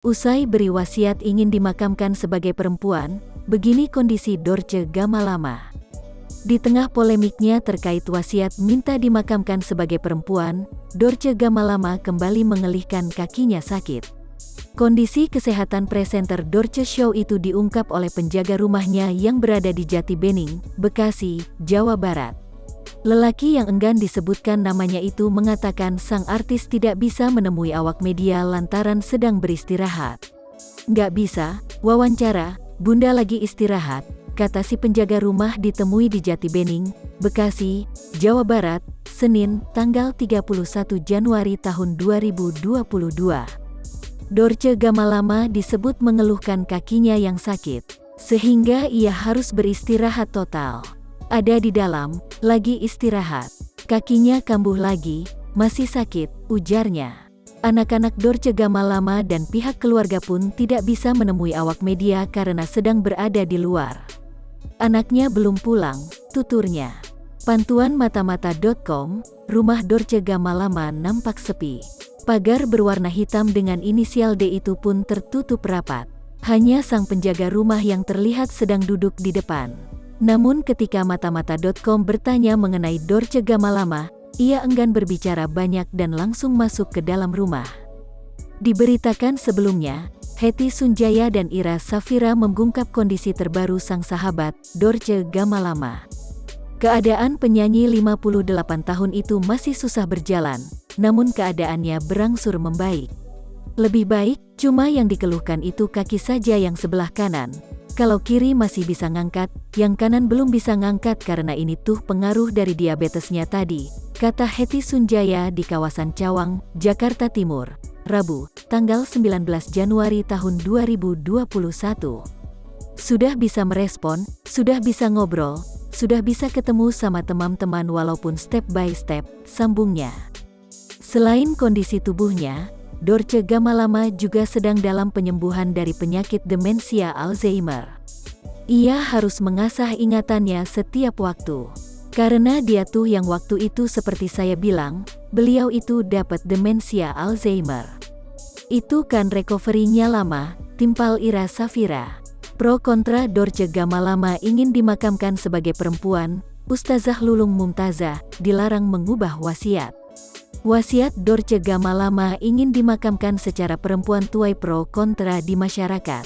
Usai beri wasiat ingin dimakamkan sebagai perempuan, begini kondisi Dorce Gamalama. Di tengah polemiknya terkait wasiat minta dimakamkan sebagai perempuan, Dorce Gamalama kembali mengelihkan kakinya sakit. Kondisi kesehatan presenter Dorce Show itu diungkap oleh penjaga rumahnya yang berada di Jati Bening, Bekasi, Jawa Barat. Lelaki yang enggan disebutkan namanya itu mengatakan sang artis tidak bisa menemui awak media lantaran sedang beristirahat. "Nggak bisa, wawancara, Bunda lagi istirahat," kata si penjaga rumah ditemui di Jati Bening, Bekasi, Jawa Barat, Senin, tanggal 31 Januari tahun 2022. Dorce Gamalama disebut mengeluhkan kakinya yang sakit, sehingga ia harus beristirahat total. "Ada di dalam, lagi istirahat. Kakinya kambuh lagi, masih sakit," ujarnya. Anak-anak Dorce Gamalama dan pihak keluarga pun tidak bisa menemui awak media karena sedang berada di luar. "Anaknya belum pulang," tuturnya. Pantuan matamata.com, rumah Dorce Gamalama nampak sepi. Pagar berwarna hitam dengan inisial D itu pun tertutup rapat. Hanya sang penjaga rumah yang terlihat sedang duduk di depan. Namun ketika matamata.com bertanya mengenai Dorce Gamalama, ia enggan berbicara banyak dan langsung masuk ke dalam rumah. Diberitakan sebelumnya, Hetty Sunjaya dan Ira Safira mengungkap kondisi terbaru sang sahabat, Dorce Gamalama. Keadaan penyanyi 58 tahun itu masih susah berjalan, namun keadaannya berangsur membaik. Lebih baik, cuma yang dikeluhkan itu kaki saja yang sebelah kanan. Kalau kiri masih bisa ngangkat, yang kanan belum bisa ngangkat karena ini tuh pengaruh dari diabetesnya tadi, kata Hetty Sunjaya di kawasan Cawang, Jakarta Timur, Rabu, tanggal 19 Januari tahun 2021. "Sudah bisa merespon, sudah bisa ngobrol, sudah bisa ketemu sama teman-teman walaupun step by step," sambungnya. Selain kondisi tubuhnya, Dorce Gamalama juga sedang dalam penyembuhan dari penyakit demensia Alzheimer. Ia harus mengasah ingatannya setiap waktu. Karena dia tuh yang waktu itu seperti saya bilang, beliau itu dapat demensia Alzheimer. "Itu kan recovery-nya lama," timpal Ira Safira. Pro kontra Dorce Gamalama ingin dimakamkan sebagai perempuan, Ustazah Lulung Mumtazah dilarang mengubah wasiat. Wasiat Dorce Gamalama ingin dimakamkan secara perempuan tuai pro kontra di masyarakat.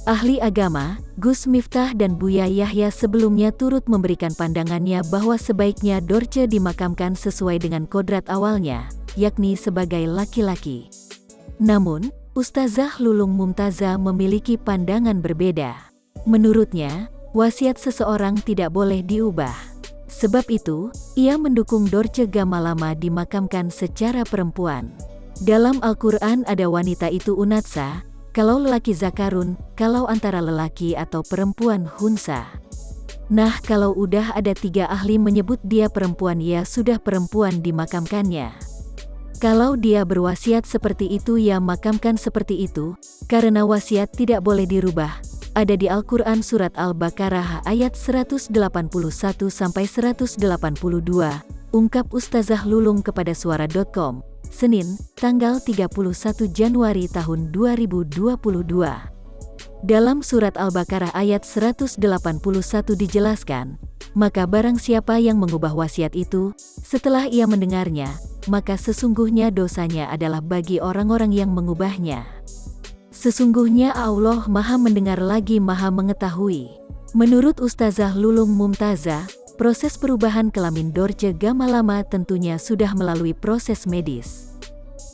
Ahli agama, Gus Miftah dan Buya Yahya sebelumnya turut memberikan pandangannya bahwa sebaiknya Dorce dimakamkan sesuai dengan kodrat awalnya, yakni sebagai laki-laki. Namun, Ustazah Lulung Mumtazah memiliki pandangan berbeda. Menurutnya, wasiat seseorang tidak boleh diubah. Sebab itu, ia mendukung Dorce Gamalama dimakamkan secara perempuan. Dalam Al-Quran ada wanita itu unatsa, kalau lelaki zakarun, kalau antara lelaki atau perempuan hunsa. Nah, kalau udah ada 3 ahli menyebut dia perempuan, ya sudah perempuan dimakamkannya. Kalau dia berwasiat seperti itu, ya makamkan seperti itu, karena wasiat tidak boleh dirubah. Ada di Al-Quran Surat Al-Baqarah ayat 181-182, ungkap Ustazah Lulung kepada Suara.com, Senin, tanggal 31 Januari tahun 2022. Dalam Surat Al-Baqarah ayat 181 dijelaskan, "Maka barang siapa yang mengubah wasiat itu, setelah ia mendengarnya, maka sesungguhnya dosanya adalah bagi orang-orang yang mengubahnya. Sesungguhnya Allah Maha Mendengar lagi Maha Mengetahui." Menurut Ustazah Lulung Mumtazah, proses perubahan kelamin Dorce Gamalama tentunya sudah melalui proses medis.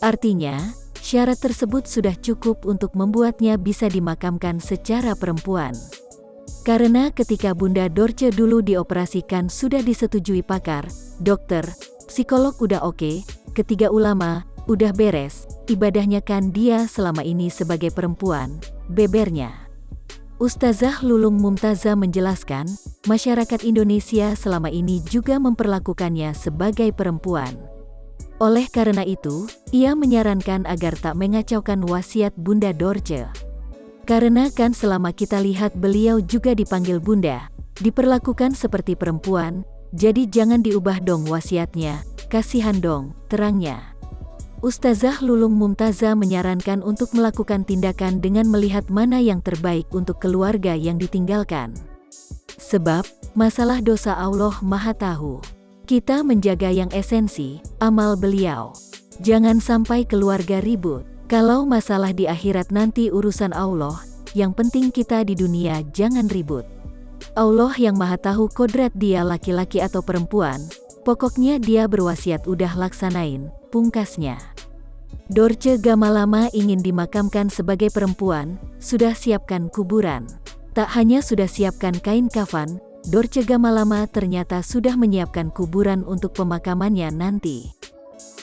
Artinya, syarat tersebut sudah cukup untuk membuatnya bisa dimakamkan secara perempuan. Karena ketika Bunda Dorce dulu dioperasikan sudah disetujui pakar, dokter, psikolog udah oke, ketiga ulama, udah beres, ibadahnya kan dia selama ini sebagai perempuan, bebernya. Ustazah Lulung Mumtazah menjelaskan, masyarakat Indonesia selama ini juga memperlakukannya sebagai perempuan. Oleh karena itu, ia menyarankan agar tak mengacaukan wasiat Bunda Dorce. Karena kan selama kita lihat beliau juga dipanggil Bunda, diperlakukan seperti perempuan, jadi jangan diubah dong wasiatnya, kasihan dong, terangnya. Ustazah Lulung Mumtaza menyarankan untuk melakukan tindakan dengan melihat mana yang terbaik untuk keluarga yang ditinggalkan. Sebab, masalah dosa Allah Maha Tahu. Kita menjaga yang esensi, amal beliau. Jangan sampai keluarga ribut. Kalau masalah di akhirat nanti urusan Allah, yang penting kita di dunia jangan ribut. Allah yang Maha Tahu kodrat dia laki-laki atau perempuan, pokoknya dia berwasiat udah laksanain, pungkasnya. Dorce Gamalama ingin dimakamkan sebagai perempuan, sudah siapkan kuburan. Tak hanya sudah siapkan kain kafan, Dorce Gamalama ternyata sudah menyiapkan kuburan untuk pemakamannya nanti.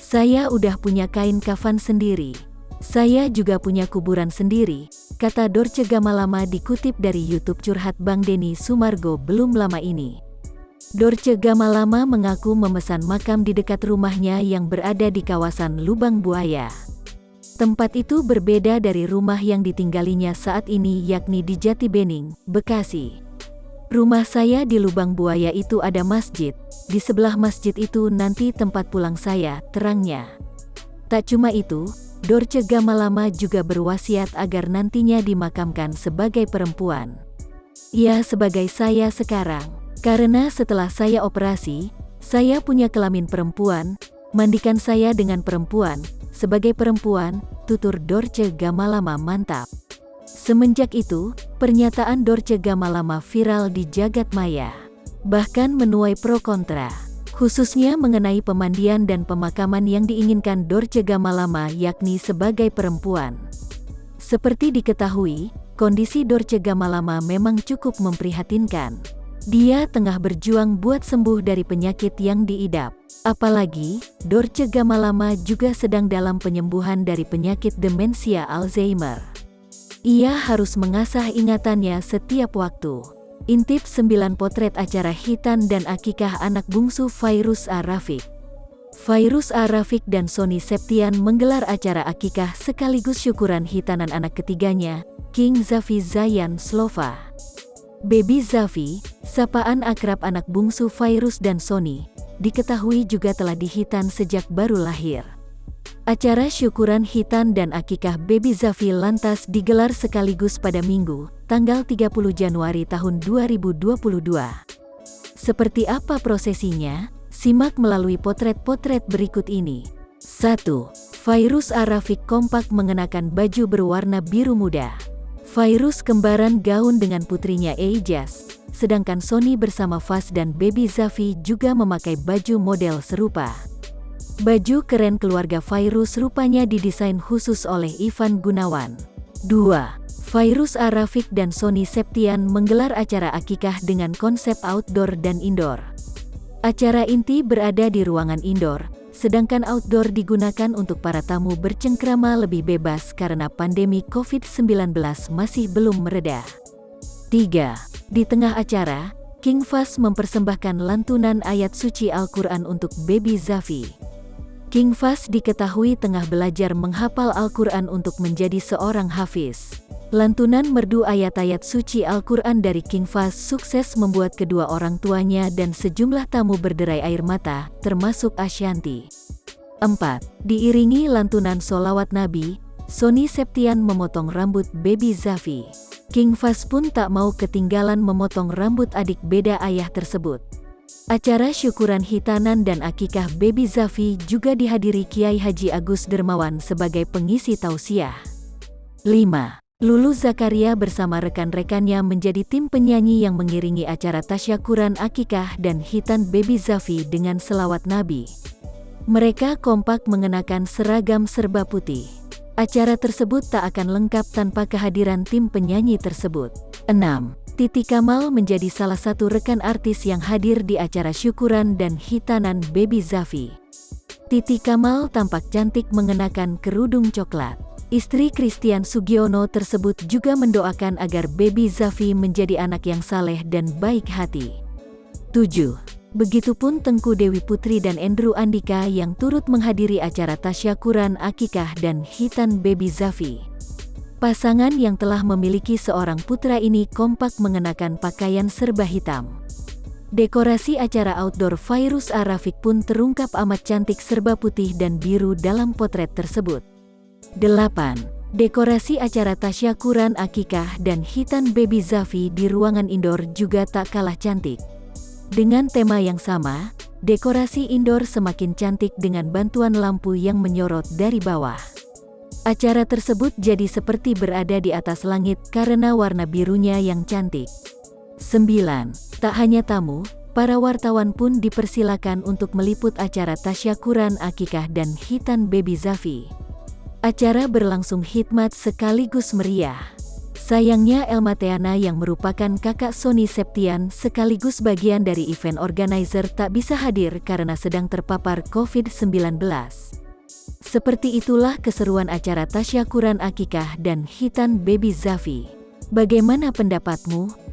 Saya udah punya kain kafan sendiri. Saya juga punya kuburan sendiri, kata Dorce Gamalama dikutip dari YouTube curhat Bang Denny Sumargo belum lama ini. Dorce Gamalama mengaku memesan makam di dekat rumahnya yang berada di kawasan Lubang Buaya. Tempat itu berbeda dari rumah yang ditinggalinya saat ini yakni di Jati Bening, Bekasi. Rumah saya di Lubang Buaya itu ada masjid, di sebelah masjid itu nanti tempat pulang saya, terangnya. Tak cuma itu, Dorce Gamalama juga berwasiat agar nantinya dimakamkan sebagai perempuan. Ya sebagai saya sekarang. Karena setelah saya operasi, saya punya kelamin perempuan, mandikan saya dengan perempuan, sebagai perempuan, tutur Dorce Gamalama mantap. Semenjak itu, pernyataan Dorce Gamalama viral di jagat maya. Bahkan menuai pro kontra, khususnya mengenai pemandian dan pemakaman yang diinginkan Dorce Gamalama yakni sebagai perempuan. Seperti diketahui, kondisi Dorce Gamalama memang cukup memprihatinkan. Dia tengah berjuang buat sembuh dari penyakit yang diidap. Apalagi, Dorce Gamalama juga sedang dalam penyembuhan dari penyakit demensia Alzheimer. Ia harus mengasah ingatannya setiap waktu. Intip 9 potret acara khitan dan akikah anak bungsu Fairuz A-Rafiq. Fairuz A-Rafiq dan Sony Septian menggelar acara akikah sekaligus syukuran hitanan anak ketiganya, King Zafi Zayan Slova. Baby Zafi, sapaan akrab anak bungsu Fairuz dan Sony, diketahui juga telah dihitan sejak baru lahir. Acara syukuran hitan dan akikah Baby Zafi lantas digelar sekaligus pada Minggu, tanggal 30 Januari tahun 2022. Seperti apa prosesinya? Simak melalui potret-potret berikut ini. 1. Fairuz A-Rafiq kompak mengenakan baju berwarna biru muda. Fairuz kembaran gaun dengan putrinya Eijaz, sedangkan Sony bersama Faz dan Baby Zafi juga memakai baju model serupa. Baju keren keluarga Fairuz rupanya didesain khusus oleh Ivan Gunawan. 2. Fairuz A-Rafiq dan Sony Septian menggelar acara akikah dengan konsep outdoor dan indoor. Acara inti berada di ruangan indoor, sedangkan outdoor digunakan untuk para tamu bercengkrama lebih bebas karena pandemi COVID-19 masih belum mereda. 3. Di tengah acara, King Faz mempersembahkan lantunan ayat suci Al-Quran untuk Baby Zafi. King Faz diketahui tengah belajar menghafal Al-Quran untuk menjadi seorang hafiz. Lantunan merdu ayat-ayat suci Al-Quran dari King Faz sukses membuat kedua orang tuanya dan sejumlah tamu berderai air mata, termasuk Ashanti. 4. Diiringi lantunan sholawat Nabi, Sony Septian memotong rambut Baby Zafi. King Faz pun tak mau ketinggalan memotong rambut adik beda ayah tersebut. Acara syukuran hitanan dan akikah Baby Zafi juga dihadiri Kiai Haji Agus Dermawan sebagai pengisi tausiah. 5. Lulu Zakaria bersama rekan-rekannya menjadi tim penyanyi yang mengiringi acara tasyakuran akikah dan hitan Baby Zafi dengan selawat Nabi. Mereka kompak mengenakan seragam serba putih. Acara tersebut tak akan lengkap tanpa kehadiran tim penyanyi tersebut. 6. Titi Kamal menjadi salah satu rekan artis yang hadir di acara syukuran dan hitanan Baby Zafi. Titi Kamal tampak cantik mengenakan kerudung coklat. Istri Christian Sugiono tersebut juga mendoakan agar Baby Zafi menjadi anak yang saleh dan baik hati. 7. Begitupun Tengku Dewi Putri dan Andrew Andika yang turut menghadiri acara tasyakuran akikah dan hitan Baby Zafi. Pasangan yang telah memiliki seorang putra ini kompak mengenakan pakaian serba hitam. Dekorasi acara outdoor Fairuz A-Rafiq pun terungkap amat cantik serba putih dan biru dalam potret tersebut. 8. Dekorasi acara tasyakuran akikah dan hitan baby Zafi di ruangan indoor juga tak kalah cantik. Dengan tema yang sama, dekorasi indoor semakin cantik dengan bantuan lampu yang menyorot dari bawah. Acara tersebut jadi seperti berada di atas langit karena warna birunya yang cantik. 9. Tak hanya tamu, para wartawan pun dipersilakan untuk meliput acara tasyakuran akikah dan hitan baby Zafi. Acara berlangsung hikmat sekaligus meriah. Sayangnya Elma Theana yang merupakan kakak Sony Septian sekaligus bagian dari event organizer tak bisa hadir karena sedang terpapar COVID-19. Seperti itulah keseruan acara tasyakuran akikah dan hitan baby Zafi. Bagaimana pendapatmu?